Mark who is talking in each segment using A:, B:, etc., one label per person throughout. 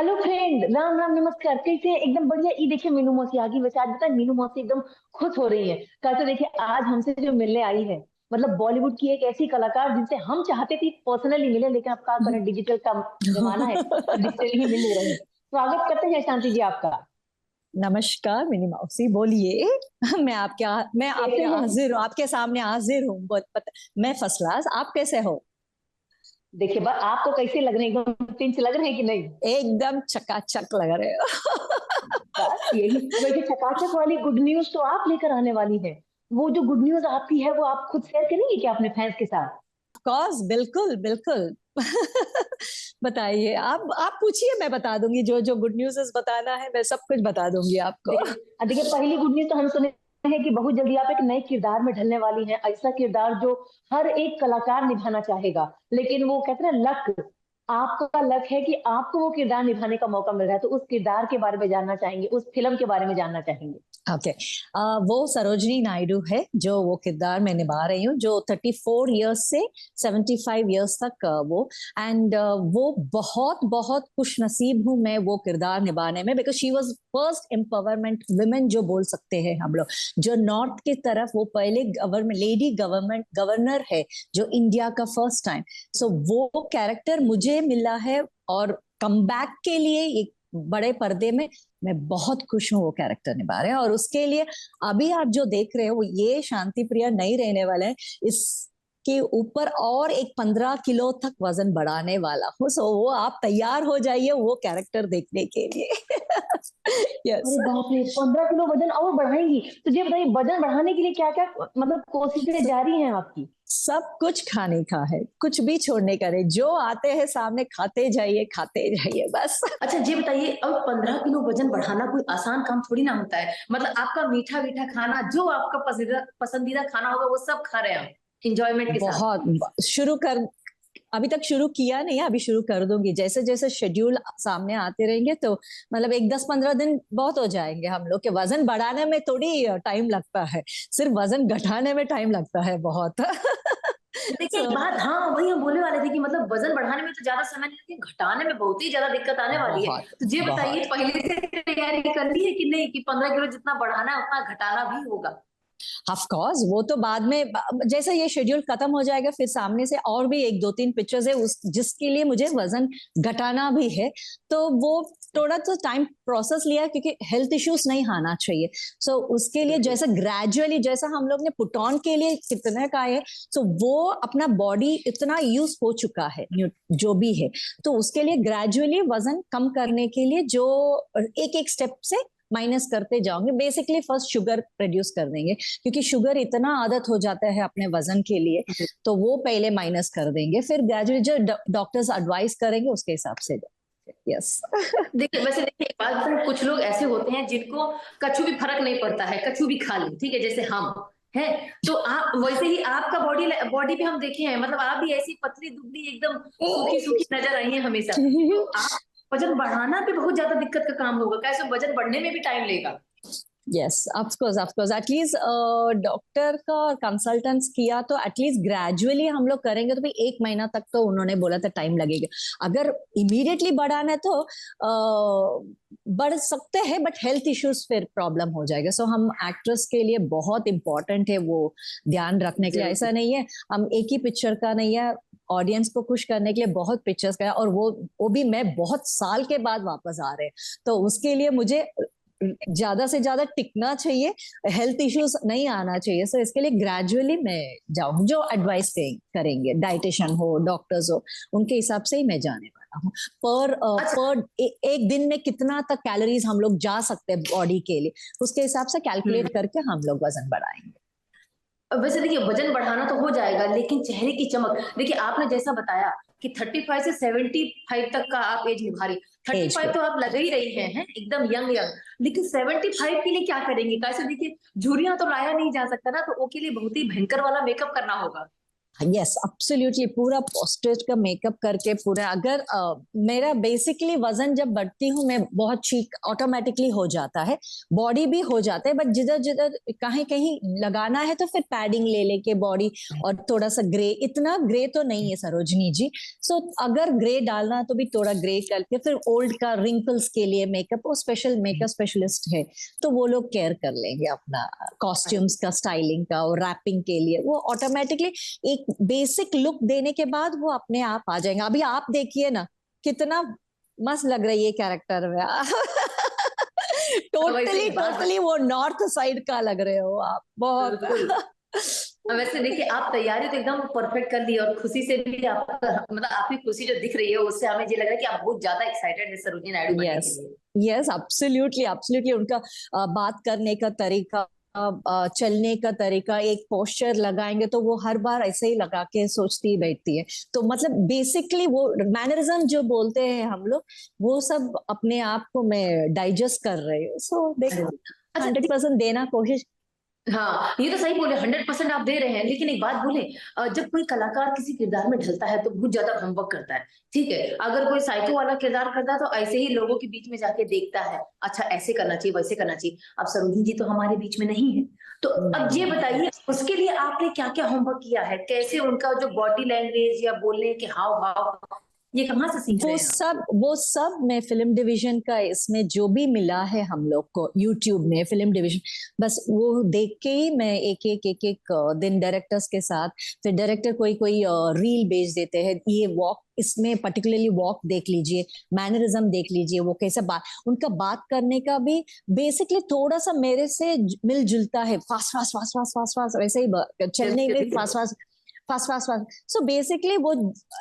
A: Hello friend, Ram Ram, नमस्कार। कैसे हैं? एकदम बढ़िया। ये देखिए, मीनू मौसी आ गई। वैसे आज बताए, मीनू मौसी एकदम खुश हो रही है। कल तो देखिए, आज हमसे जो मिलने आई है, मतलब बॉलीवुड की एक ऐसी कलाकार जिनसे हम चाहते थे पर्सनली मिले, लेकिन अब क्या करें, डिजिटल का जमाना है तो डिजिटल ही मिल रहे हैं। स्वागत करते हैं शांति जी आपका।
B: नमस्कार मिनी मौसी, बोलिए। मैं
A: कैसे
B: आपके
A: हैं?
B: हाजिर हूँ, आपके सामने हाजिर हूँ। मैं फर्स्ट क्लास। आप कैसे हो?
A: देखिए बस, आपको कैसे लग रहे हैं? एकदम पिंच लग रहे हैं कि नहीं?
B: एकदम चकाचक लग रहे हो।
A: बस यही। वैसे चकाचक वाली गुड न्यूज तो आप लेकर आने वाली है। वो जो गुड न्यूज आपकी है, वो आप खुद शेयर करेंगे क्या अपने फैंस के साथ?
B: कोर्स, बिल्कुल बिल्कुल। बताइए, आप पूछिए, मैं बता दूंगी। जो जो गुड न्यूज़ बताना है मैं सब कुछ बता दूंगी आपको।
A: देखिए देखिए, पहली गुड न्यूज तो हम सुने हैं कि बहुत जल्दी आप एक नए किरदार में ढलने वाली हैं। ऐसा किरदार जो हर एक कलाकार निभाना चाहेगा, लेकिन वो कहते हैं ना, लक। आपका लक है कि आपको वो किरदार निभाने का मौका मिल रहा है। तो उस किरदार के बारे में जानना चाहेंगे, उस फिल्म के बारे में जानना चाहेंगे।
B: ओके। वो सरोजनी नायडू है जो वो किरदार मैं निभा रही हूँ, जो 34 ईयर्स से 75 ईयर्स तक वो एंड वो बहुत बहुत खुश नसीब हूँ मैं वो किरदार निभाने में, because she was first empowerment women जो बोल सकते हैं हम लोग, जो नॉर्थ की तरफ वो पहले गवर्नमेंट लेडी गवर्नमेंट गवर्नर है, जो इंडिया का फर्स्ट टाइम। सो वो कैरेक्टर मुझे मिला है, और कम बैक के लिए एक बड़े पर्दे में मैं बहुत खुश हूँ वो कैरेक्टर निभा रहे हैं। और उसके लिए अभी आप जो देख रहे हो वो ये शांति प्रिया नहीं रहने वाला है, इसके ऊपर और एक 15 किलो तक वजन बढ़ाने वाला हूँ। सो वो आप तैयार हो जाइए वो कैरेक्टर देखने के लिए।
A: अरे
B: यस।
A: बाप रे, 15 किलो वजन और बढ़ाएंगी? तो ये बताइए, वजन बढ़ाने के लिए क्या क्या मतलब कोशिशें जारी हैं आपकी?
B: सब कुछ खाने का है, कुछ भी छोड़ने का नहीं। जो आते हैं सामने खाते जाइए, खाते जाइए बस।
A: अच्छा ये बताइए, अब 15 किलो वजन बढ़ाना कोई आसान काम थोड़ी ना होता है। मतलब आपका मीठा मीठा खाना, जो आपका पसंदीदा पसंदीदा खाना होगा, वो सब खा रहे हैं आप इंजॉयमेंट के साथ।
B: बहुत शुरू कर अभी तक शुरू किया नहीं है, अभी शुरू कर दूंगी। जैसे जैसे शेड्यूल सामने आते रहेंगे तो मतलब एक 10-15 दिन बहुत हो जाएंगे। हम लोग के वजन बढ़ाने में थोड़ी टाइम लगता है, सिर्फ वजन घटाने में टाइम लगता है बहुत।
A: देखिए एक
B: so,
A: बात, हाँ वही हम बोलने वाले थे कि मतलब वजन बढ़ाने में तो ज्यादा समय नहीं, लेकिन घटाने में बहुत ही ज्यादा दिक्कत आने वाली है।
B: बहुत
A: तो ये बताइए,
B: बहुत
A: पहले से तैयारी कर ली है कि नहीं, कि 15 किलो जितना बढ़ाना है उतना घटाना भी होगा?
B: ऑफ कोर्स वो तो बाद में, जैसे ये शेड्यूल खत्म हो जाएगा फिर सामने से और भी एक दो तीन पिक्चर्स है उस जिसके लिए मुझे वजन घटाना भी है। तो वो थोड़ा तो टाइम प्रोसेस लिया, क्योंकि हेल्थ इश्यूज नहीं आना चाहिए। सो उसके लिए
A: बिल्कुल।
B: जैसे ग्रेजुअली, जैसा हम लोग ने पुट ऑन के लिए कितने का है, सो वो अपना बॉडी इतना यूज हो चुका है जो भी है। तो उसके लिए ग्रेजुअली वजन कम करने के लिए जो एक एक स्टेप से माइनस करते जाओगे। बेसिकली फर्स्ट शुगर रिड्यूस कर देंगे, क्योंकि शुगर इतना आदत हो जाता है अपने वजन के लिए। तो वो पहले माइनस कर देंगे, फिर ग्रेजुअली जो डॉक्टर्स एडवाइस करेंगे उसके हिसाब से। यस।
A: देखिए वैसे, देखिए एक बात बताऊं, कुछ लोग ऐसे होते हैं जिनको कछु भी फर्क नहीं पड़ता है, कछु भी खा ले, ठीक है, जैसे हम हैं। तो आप वैसे ही, आपका बॉडी बॉडी पे हम देखे हैं, मतलब आप भी ऐसी पतली दुबली एकदम सूखी सूखी नजर आई हैं हमेशा। तो आप वजन बढ़ाना भी बहुत ज्यादा दिक्कत का काम होगा, कैसे वजन बढ़ने में भी टाइम लेगा?
B: Yes, of course at least doctor का कंसल्टेंस किया तो एटलीस्ट ग्रेजुअली हम लोग करेंगे तो भाई 1 महीना तक तो उन्होंने बोला था टाइम लगेगा। अगर इमीडिएटली बढ़ाना है तो बढ़ सकते हैं, बट हेल्थ इश्यूज फिर प्रॉब्लम हो जाएगा। सो हम एक्ट्रेस के लिए बहुत इंपॉर्टेंट है वो ध्यान रखने के लिए। ऐसा नहीं है हम एक ही पिक्चर का नहीं है, ऑडियंस को खुश करने के लिए बहुत पिक्चर्स का है, और वो भी मैं बहुत साल के बाद वापस आ रहे हैं। तो उसके लिए मुझे ज्यादा से ज्यादा टिकना चाहिए, हेल्थ इश्यूज नहीं आना चाहिए। सो इसके लिए ग्रेजुअली मैं जाऊँ, जो एडवाइस करेंगे, डाइटिशियन हो, डॉक्टर्स हो, उनके हिसाब से ही मैं जाने वाला हूँ।
A: अच्छा।
B: एक दिन में कितना तक कैलोरीज हम लोग जा सकते हैं बॉडी के लिए, उसके हिसाब से
A: हम्म।
B: कैलकुलेट करके हम लोग वजन बढ़ाएंगे।
A: वैसे देखिए, वजन बढ़ाना तो हो जाएगा, लेकिन चेहरे की चमक, देखिए आपने जैसा बताया कि 35 से 75 तक का आप एज निभा रही। Thirty
B: age
A: five
B: group.
A: तो आप लग ही रही हैं एकदम यंग यंग। लेकिन 75 के लिए क्या करेंगे? कैसे? देखिए झुर्रियां तो लाया नहीं जा सकता ना, तो वो के लिए बहुत ही भयंकर वाला मेकअप करना होगा।
B: यस एब्सोल्युटली, पूरा पोस्टर का मेकअप करके पूरा, अगर मेरा बेसिकली वजन जब बढ़ती हूँ मैं बहुत चीक ऑटोमेटिकली हो जाता है, बॉडी भी हो जाता है, बट जिधर जिधर कहीं कहीं लगाना है तो फिर पैडिंग ले लेके बॉडी, और थोड़ा सा ग्रे, इतना ग्रे तो नहीं है सरोजनी जी। सो अगर ग्रे डालना है तो भी थोड़ा ग्रे करके, फिर ओल्ड का रिंकल्स के लिए मेकअप, वो स्पेशल मेकअप स्पेशलिस्ट है तो वो लोग केयर कर लेंगे अपना कॉस्ट्यूम्स का, स्टाइलिंग का और रैपिंग के लिए, वो ऑटोमेटिकली एक बेसिक लुक देने के बाद वो अपने आप आ जाएंगे। अभी आप देखिए ना कितना मस्त लग रही है कैरेक्टर में।
A: वैसे
B: टोटली
A: एक बात
B: टोटली वो नॉर्थ साइड का लग रहे हो आप बहुत।
A: बिल्कुल। वैसे देखिए आप तैयारी तो एकदम परफेक्ट कर ली, और खुशी से भी आपका मतलब आपकी खुशी जो दिख रही है उससे हमें ये लग रहा है कि आप बहुत ज्यादा एक्साइटेड है सरोजिनी नायडू बनने के
B: यस
A: लिए।
B: यस एब्सोल्युटली एब्सोल्युटली, उनका बात करने का तरीका, चलने का तरीका, एक पोस्चर लगाएंगे तो वो हर बार ऐसे ही लगा के सोचती बैठती है, तो मतलब बेसिकली वो मैनरिज्म जो बोलते हैं हम लोग, वो सब अपने आप को मैं डाइजेस्ट कर रही हूँ। सो देखो
A: अच्छा
B: 100% देना कोशिश।
A: हाँ, ये तो सही बोले, 100% आप दे रहे हैं, लेकिन एक बात बोले, जब कोई कलाकार किसी किरदार में ढलता है तो बहुत ज्यादा होमवर्क करता है। ठीक है, अगर कोई साइको वाला किरदार करता है तो ऐसे ही लोगों के बीच में जाके देखता है, अच्छा ऐसे करना चाहिए वैसे करना चाहिए। अब सरोजिनी जी तो हमारे बीच में नहीं है, तो अब ये
B: नहीं,
A: बताइए उसके लिए आपने क्या क्या होमवर्क किया है, कैसे उनका जो बॉडी लैंग्वेज या बोलने के हाव भाव, ये कहाँ से सीख रहे हैं आप?
B: वो सब मैं फिल्म डिवीजन का, इसमें जो भी मिला है हम लोग को यूट्यूब में फिल्म डिवीजन, बस वो देख के ही मैं एक एक दिन डायरेक्टर्स के साथ, फिर डायरेक्टर कोई कोई रील भेज देते हैं, ये वॉक, इसमें पर्टिकुलरली वॉक देख लीजिए, मैनरिज्म देख लीजिए, वो कैसे बात, उनका बात करने का भी बेसिकली थोड़ा सा मेरे से मिल जुलता है, fast fast fast fast fast fast वैसे ही चलने में fast fast fast fast fast. So basically वो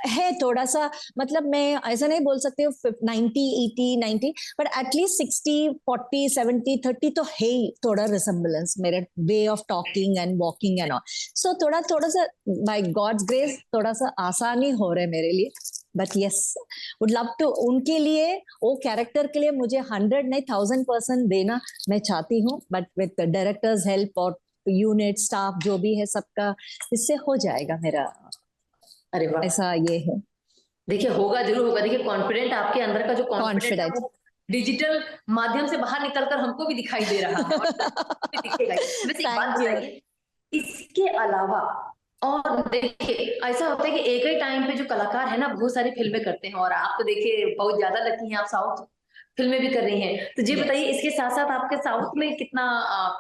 B: है थोड़ा सा, मतलब मैं ऐसा नहीं बोल सकती हूँ 90 80 90, बट एटलीस्ट 60 40 70 30 तो है ही थोड़ा रिसेम्बलेंस मेरे way of talking and walking and all. So थोड़ा थोड़ा सा बाय गॉड्स ग्रेस थोड़ा सा आसानी हो रहा है मेरे लिए, but yes would love to उनके लिए, वो कैरेक्टर के लिए मुझे 100 नहीं 1000% देना मैं चाहती हूँ, बट विद डायरेक्टर्स हेल्प और यूनिट स्टाफ जो भी है सबका, इससे हो जाएगा मेरा,
A: अरे वाह,
B: ऐसा ये है
A: देखिए होगा जरूर होगा। देखिए कॉन्फिडेंट, आपके अंदर का जो कॉन्फिडेंट है
B: कॉन्फिडेंस।
A: वो डिजिटल माध्यम से बाहर निकलकर हमको भी दिखाई दे रहा है, और भी दिखेगा ही। वैसे एक बात
B: थैंक यू।
A: बताइए, इसके अलावा और देखिए ऐसा होता है कि एक ही टाइम पे जो कलाकार है ना बहुत सारी फिल्में करते हैं, और आप तो देखिए बहुत ज्यादा लकी हैं, आप साउथ फिल्में भी कर रही हैं, तो ये
B: यस
A: बताइए इसके साथ साथ आपके साउथ में कितना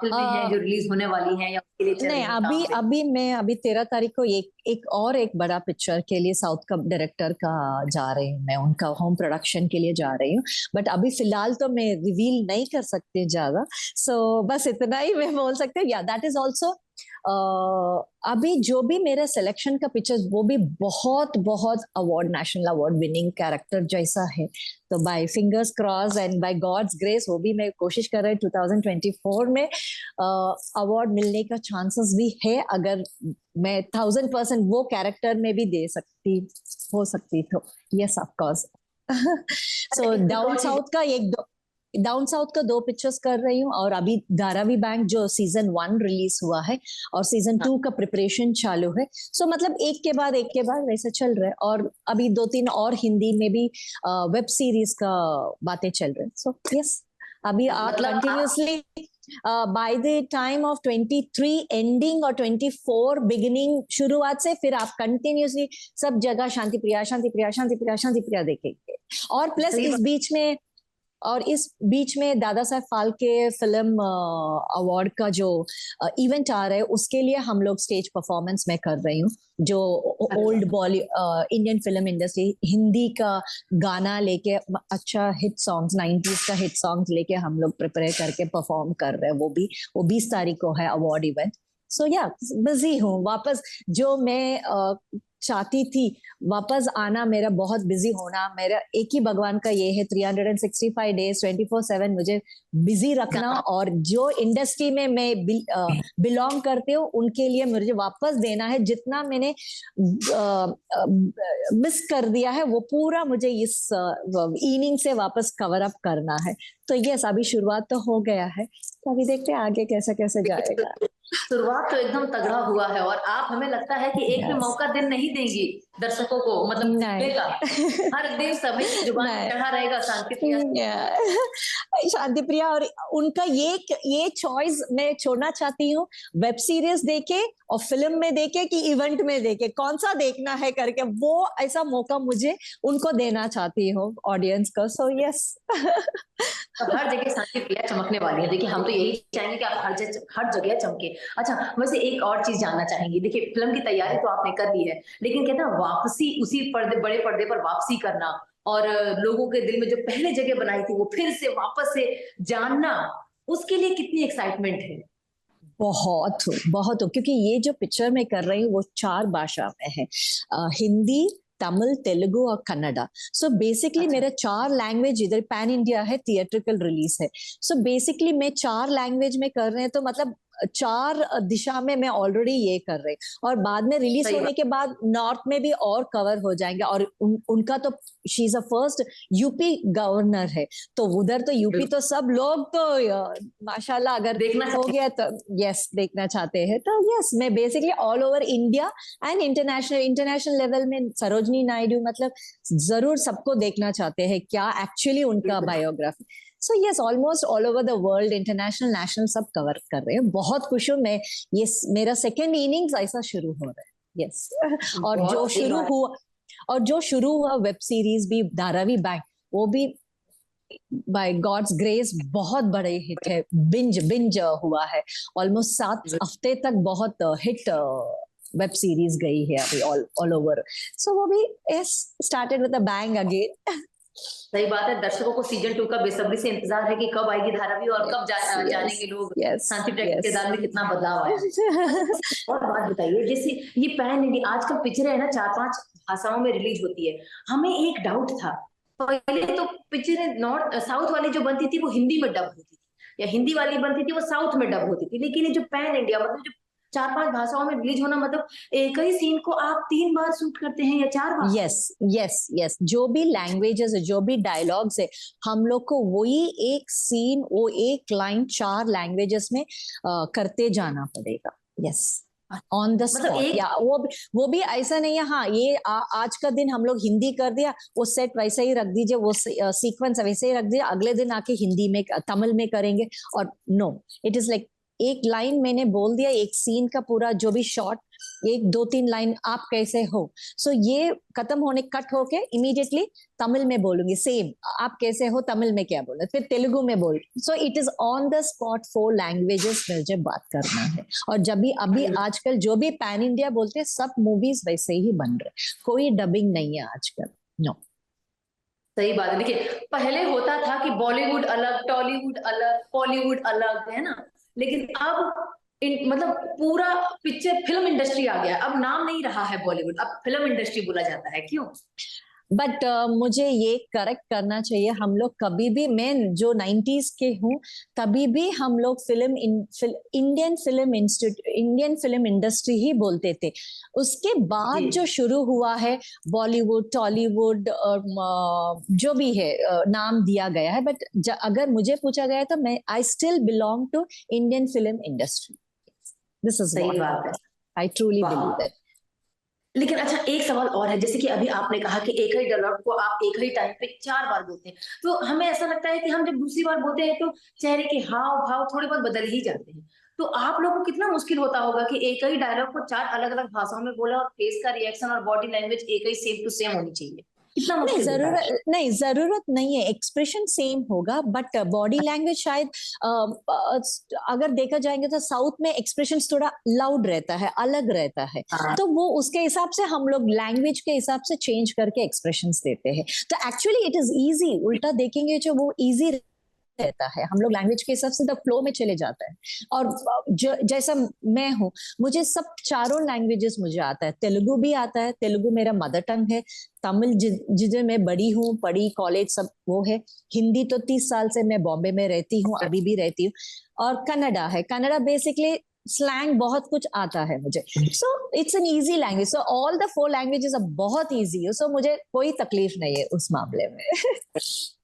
A: फिल्में हैं जो रिलीज होने वाली हैं या उसके लिए चल
B: नहीं,
A: रही हैं
B: अभी
A: काम पे?
B: अभी मैं अभी 13 तारीख को एक बड़ा पिक्चर के लिए साउथ का डायरेक्टर का जा रही हूँ, मैं उनका होम प्रोडक्शन के लिए जा रही हूँ, बट अभी फिलहाल तो मैं रिवील नहीं कर सकती ज्यादा। सो बस इतना ही मैं बोल सकती हूँ, या दैट इज ऑल्सो अभी जो भी मेरा सिलेक्शन का पिक्चर वो भी बहुत बहुत award, national award winning character जैसा है, तो by fingers cross and by God's grace वो भी मैं कोशिश कर रही हूँ 2024 में अवार्ड मिलने का चांसेस भी है, अगर मैं 1000% वो कैरेक्टर में भी दे सकती हो सकती तो यस ऑफ कोर्स।
A: अच्छा
B: सो
A: एक और चीज,
B: डाउन साउथ का 2 पिक्चर्स कर रही हूँ, और अभी धारावी बैंक जो सीजन 1 रिलीज हुआ है और सीजन
A: हाँ,
B: 2 का प्रिपरेशन चालू है। सो मतलब एक के बाद वैसे चल रहा है, और अभी 2 3 और हिंदी में भी वेब सीरीज का बातें चल रहे हैं। सो यस अभी आप
A: मतलब आप
B: continuously by the time of 23 ending और 24 बिगिनिंग, शुरुआत से फिर आप कंटिन्यूसली सब जगह शांति प्रिया शांति प्रिया शांति प्रिया शांति प्रिया देखेंगे, और प्लस
A: सही बात,
B: इस बीच में दादा साहब फाल्के फिल्म अवार्ड का जो इवेंट आ रहा है उसके लिए हम लोग स्टेज परफॉर्मेंस में कर रही हूँ, जो
A: अरे वाह,
B: old Indian film industry Hindi का गाना लेके, अच्छा हिट सॉन्ग्स 90s का हिट सॉन्ग्स लेके हम लोग प्रिपेयर करके परफॉर्म कर रहे हैं, वो 20 तारीख को है अवार्ड इवेंट। सो या बिजी हूँ वापस, जो मैं चाहती थी वापस आना, मेरा बहुत बिजी होना, मेरा एक ही भगवान का ये है 365 डेज 24/7 मुझे बिजी रखना, और जो इंडस्ट्री में मैं बिलोंग करती हूँ उनके लिए मुझे वापस देना है, जितना मैंने मिस कर दिया है वो पूरा मुझे इस इनिंग से वापस कवर अप करना है। तो यस अभी शुरुआत तो हो गया है, तो अभी देखते हैं आगे कैसे कैसे जाएगा।
A: शुरुआत तो एकदम तगड़ा हुआ है, और आप हमें लगता है कि एक भी
B: यस
A: मौका दिन नहीं देंगी दर्शकों को, मतलब बोलने का।
B: नहीं
A: हर दिन समय जुबान पे
B: नहीं
A: चढ़ा रहेगा शांति प्रिया।
B: शांति प्रिया, और उनका ये चॉइस मैं छोड़ना चाहती हूँ, वेब सीरीज देखे और फिल्म में देखे कि इवेंट में देखे, कौन सा देखना है करके, वो ऐसा मौका मुझे उनको देना चाहती हूँ ऑडियंस को। सो यस
A: तो हर जगह शांति प्रिया चमकने वाली है। देखिए हम तो यही चाहेंगे कि आप हर जगह चमके। अच्छा, वैसे एक और चीज जानना चाहेंगे, देखिए फिल्म की तैयारी तो आपने कर ली है, लेकिन कहते हैं वापसी उसी पर्दे, बड़े पर्दे पर वापसी करना, और लोगों के दिल में जो पहले जगह बनाई थी वो फिर से वापस से जानना, उसके लिए कितनी एक्साइटमेंट है?
B: बहुत बहुत, क्योंकि ये जो पिक्चर मैं कर रही हूँ वो 4 भाषा में है, हिंदी, तमिल, तेलुगु और कन्नड़ा। सो बेसिकली
A: अच्छा,
B: मेरा 4 लैंग्वेज, इधर पैन इंडिया है, थिएट्रिकल रिलीज है। सो बेसिकली मैं 4 लैंग्वेज में कर रहे हैं, तो मतलब 4 दिशा में मैं ऑलरेडी ये कर रही, और बाद में रिलीज
A: सही
B: होने
A: बात।
B: के बाद नॉर्थ में भी और कवर हो जाएंगे। और उनका तो she is a first UP governor है, तो उधर तो यूपी
A: बिल्कुल,
B: तो सब लोग तो माशाल्लाह, अगर
A: देखना
B: हो
A: चाहिए।
B: गया तो यस देखना चाहते हैं। तो यस मैं basically all over India and international level में सरोजनी नायडू मतलब जरूर सबको देखना चाहते हैं, क्या एक्चुअली उनका
A: बिल्कुल,
B: biography. So yes almost all over the world, international national सब कवर कर रहे हैं। बहुत खुश हूँ मैं, ये मेरा सेकेंड इनिंग्स ऐसा शुरू हो रहा है। यस और जो
A: बहुत सही
B: शुरू
A: बात।
B: हुआ, और जो शुरू हुआ वेब सीरीज भी धारावी बैंक, वो भी बाय गॉड्स ग्रेस बहुत बड़े हिट है, बिंज बिंज हुआ है, ऑलमोस्ट 7 हफ्ते तक बहुत हिट वेब सीरीज गई है अभी ऑल ओवर। सो वो भी yes started with a bang again.
A: सही बात है, दर्शकों को सीजन 2 का बेसब्री से इंतजार है कि कब आएगी धारावी, और कब
B: यस यस
A: जानेंगे लोग
B: यस
A: शांति प्रिया के
B: यस
A: किरदार में कितना बदलाव आया है। अच्छा, और बात बताइए, जैसे ये पैन इंडिया आजकल पिक्चरें है ना 4-5 भाषाओं में रिलीज होती है, हमें एक डाउट था, पहले तो पिक्चरें नॉर्थ साउथ वाली जो बनती थी वो हिंदी में डब होती थी, या हिंदी वाली बनती थी वो साउथ में डब होती थी, लेकिन ये जो पैन इंडिया मतलब जो 4-5 भाषाओं में रिलीज होना, मतलब एक ही सीन को आप 3 बार शूट करते हैं या 4 बार?
B: यस यस यस, जो भी लैंग्वेजेस है, जो भी डायलॉग्स है, हम लोग को वही एक सीन, वो एक लाइन 4 लैंग्वेजेस में करते जाना पड़ेगा। यस ऑन द
A: मतलब
B: स्पॉट,
A: एक
B: या वो भी ऐसा नहीं है हाँ ये आज का दिन हम लोग हिंदी कर दिया, वो सेट वैसे ही रख दीजिए, वो सीक्वेंस वैसे ही रख दीजिए, अगले दिन आके हिंदी में तमिल में करेंगे। और नो, इट इज लाइक एक लाइन मैंने बोल दिया, एक सीन का पूरा जो भी शॉट, एक 2-3 लाइन आप कैसे हो, सो ये खत्म होने कट होके इमीडिएटली तमिल में बोलूंगी सेम, आप कैसे हो तमिल में क्या बोले, फिर तेलुगु में बोल। So it is on the spot 4 languages मुझे बात करना है। और जब भी अभी आजकल जो भी पैन इंडिया बोलते हैं, सब मूवीज वैसे ही बन रहे, कोई डबिंग नहीं है आजकल, नो।
A: सही बात है। देखिए पहले होता था कि बॉलीवुड अलग, टॉलीवुड अलग, बॉलीवुड अलग, है ना, लेकिन अब मतलब पूरा पिक्चर फिल्म इंडस्ट्री आ गया, अब नाम नहीं रहा है बॉलीवुड, अब फिल्म इंडस्ट्री बोला जाता है, क्यों?
B: बट मुझे ये करेक्ट करना चाहिए, हम लोग कभी भी, मैं जो 90s के हूँ, तभी भी हम लोग इंडियन फिल्म इंडस्ट्री ही बोलते थे। उसके बाद जो
A: जी,
B: शुरू हुआ है बॉलीवुड, टॉलीवुड और जो भी है नाम दिया गया है, बट अगर मुझे पूछा गया तो मैं I still belong to Indian film industry. This is
A: सही
B: व्हाट
A: बात है।
B: आई ट्रूली बिलीव
A: वाह।
B: इट।
A: लेकिन अच्छा, एक सवाल और है, जैसे कि अभी आपने कहा कि एक ही डायलॉग को आप एक ही टाइम पे 4 बार बोलते हैं, तो हमें ऐसा लगता है कि हम जब दूसरी बार बोलते हैं तो चेहरे के हाव भाव थोड़े बहुत बदल ही जाते हैं, तो आप लोगों को कितना मुश्किल होता होगा कि एक ही डायलॉग को 4 अलग अलग भाषाओं में बोला, और फेस का रिएक्शन और बॉडी लैंग्वेज एक ही सेम टू सेम होनी चाहिए, कितना मुश्किल होता है?
B: नहीं जरूरत नहीं है, एक्सप्रेशन सेम होगा, बट बॉडी लैंग्वेज शायद अगर देखा जाएंगे तो साउथ में एक्सप्रेशन थोड़ा लाउड रहता है, अलग रहता है,
A: हाँ,
B: तो वो उसके हिसाब से हम लोग लैंग्वेज के हिसाब से चेंज करके एक्सप्रेशंस देते हैं। तो एक्चुअली इट इज इजी, उल्टा देखेंगे जो वो इजी रहता है, हम लोग लैंग्वेज के हिसाब से द फ्लो में चले जाता है। और जैसा मैं हूँ, मुझे सब 4 लैंग्वेजेस मुझे आता है, तेलुगु भी आता है, तेलुगु मेरा मदर टंग है, तमिल जिधर मैं बड़ी हूँ, पढ़ी कॉलेज सब वो है, हिंदी तो 30 साल से मैं बॉम्बे में रहती हूँ, अभी भी रहती हूँ, और कन्नडा है, कन्नडा बेसिकली स्लैंग बहुत कुछ आता है मुझे। So it's an easy language, so all the 4 languages बहुत इजी है, सो मुझे कोई तकलीफ नहीं है उस मामले में।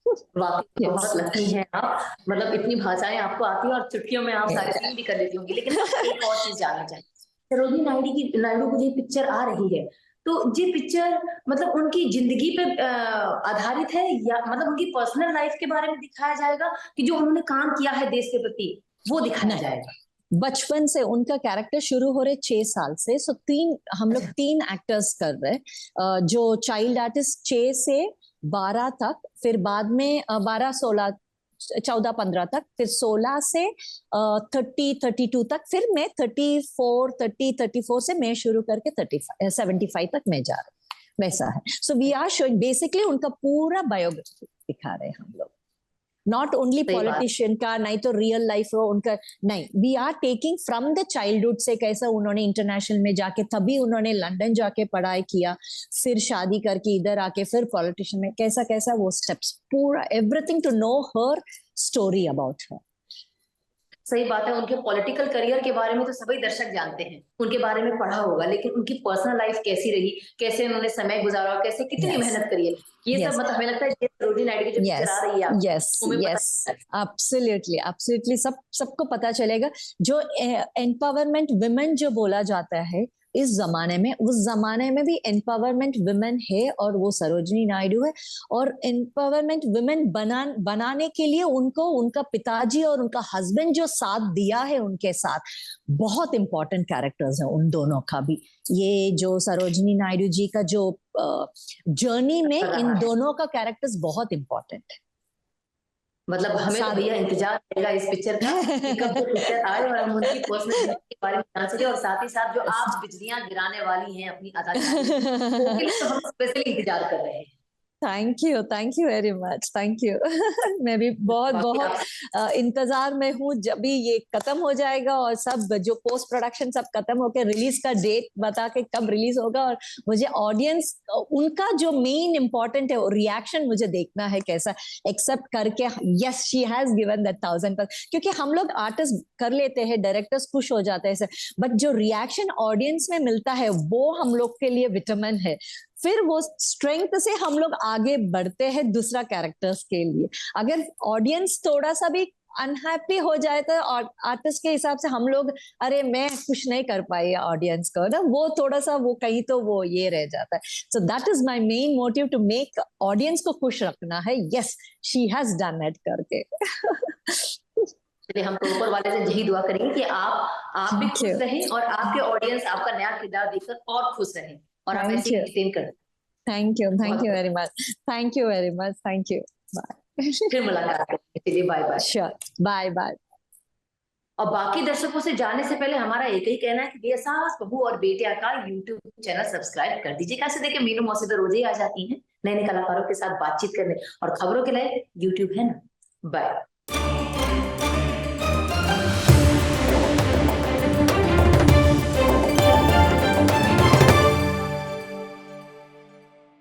A: वाकई
B: यस।
A: बहुत लकी हैं आप, मतलब इतनी भाषाएं आपको आती है और चुटकियों में आप सारे सीन भी कर लेती होंगी। लेकिन हम एक और चीज जानना चाहेंगे, सरोजिनी नायडू की जो पिक्चर आ रही है, तो ये पिक्चर मतलब उनकी जिंदगी पे आधारित है, या मतलब उनकी पर्सनल लाइफ के बारे में दिखाया जाएगा, कि जो उन्होंने काम किया है देश के प्रति वो दिखाया जाएगा?
B: बचपन से उनका कैरेक्टर शुरू हो रहे 6 साल से, सो हम लोग 3 एक्टर्स कर रहे हैं, जो चाइल्ड आर्टिस्ट 6 से 12 तक, फिर बाद में 12 16 14 15 तक, फिर 16 से 30 32 तक, फिर मैं 34 से मैं शुरू करके 75 तक मैं जा रही हूँ, वैसा है। So we are showing basically उनका पूरा बायोग्राफी दिखा रहे हैं हम लोग, नॉट ओनली पॉलिटिशियन का, नहीं तो रियल लाइफ हो उनका, नहीं, we are taking from the childhood से, कैसा उन्होंने इंटरनेशनल में जाके, तभी उन्होंने लंदन जाके पढ़ाई किया, फिर शादी करके इधर आके फिर पॉलिटिशियन में, कैसा कैसा वो स्टेप्स, पूरा everything to know her story about her.
A: सही बात है, उनके पॉलिटिकल करियर के बारे में तो सभी दर्शक जानते हैं, उनके बारे में पढ़ा होगा, लेकिन उनकी पर्सनल लाइफ कैसी रही, कैसे उन्होंने समय गुजारा, कैसे कितनी
B: Yes.
A: मेहनत करी है, ये सब
B: Yes.
A: मतलब हमें लगता है ये सरोजिनी नायडू की जो पिक्चर आ रही है
B: यस
A: हमें पता
B: यस, एब्सोल्युटली एब्सोल्युटली, सबको पता चलेगा। जो एम्पावरमेंट वुमेन जो बोला जाता है इस जमाने में, उस जमाने में भी एम्पावरमेंट वुमेन है, और वो सरोजिनी नायडू है। और एम्पावरमेंट वुमेन बनाने के लिए उनको उनका पिताजी और उनका हस्बैंड जो साथ दिया है, उनके साथ बहुत इंपॉर्टेंट कैरेक्टर्स हैं उन दोनों का भी। ये जो सरोजिनी नायडू जी का जो जर्नी में इन दोनों का कैरेक्टर्स बहुत इंपॉर्टेंट है।
A: मतलब हमें तो भैया इंतजार रहेगा इस पिक्चर का, कि कब वो पिक्चर आए और हम उनकी पर्सनल जिंदगी के बारे में जान सके, और साथ ही साथ जो आप बिजलियां गिराने वाली हैं अपनी अदाकारी, उसके लिए तो हम स्पेशली इंतजार कर रहे हैं।
B: Thank you very much, thank you. मैं भी बहुत बहुत इंतजार में हूँ, जब भी ये खत्म हो जाएगा और सब जो पोस्ट प्रोडक्शन सब खत्म होकर रिलीज का डेट बता के कब रिलीज होगा, और मुझे ऑडियंस उनका जो मेन इंपॉर्टेंट है रिएक्शन मुझे देखना है कैसा एक्सेप्ट करके, yes she has given that 1000%, क्योंकि हम लोग आर्टिस्ट कर लेते हैं, डायरेक्टर्स खुश हो जाते हैं, बट जो रिएक्शन ऑडियंस में मिलता है वो हम लोग के लिए विटामिन है। फिर वो स्ट्रेंथ से हम लोग आगे बढ़ते हैं दूसरा कैरेक्टर्स के लिए। अगर ऑडियंस थोड़ा सा भी अनहैप्पी हो जाए तो आर्टिस्ट के हिसाब से हम लोग, अरे मैं कुछ नहीं कर पाई ऑडियंस को ना, वो थोड़ा सा वो कहीं तो वो ये रह जाता है। So that is my main motive, to make audience को खुश रखना है। Yes she has done it करके।
A: चलिए, हम तो ऊपर वाले से यही दुआ करेंगे कि आप भी खुश रहें और आपके ऑडियंस आपका नया किरदार देखकर और खुश रहें, और आप ऐसे ही मेंटेन करें।
B: Thank you very much, thank you very much, thank you. Bye.
A: फिर मुलाकात करेंगे, चलिए bye bye.
B: Sure, bye bye.
A: और बाकी दर्शकों से जाने से पहले हमारा एक ही कहना है कि ये सास बहू और बेटिया का यूट्यूब चैनल सब्सक्राइब कर दीजिए। कैसे देखिए, मीनू मौसी तो रोज ही आ जाती हैं नए नए कलाकारों के साथ बातचीत करने, और खबरों के लिए यूट्यूब है ना। बाय।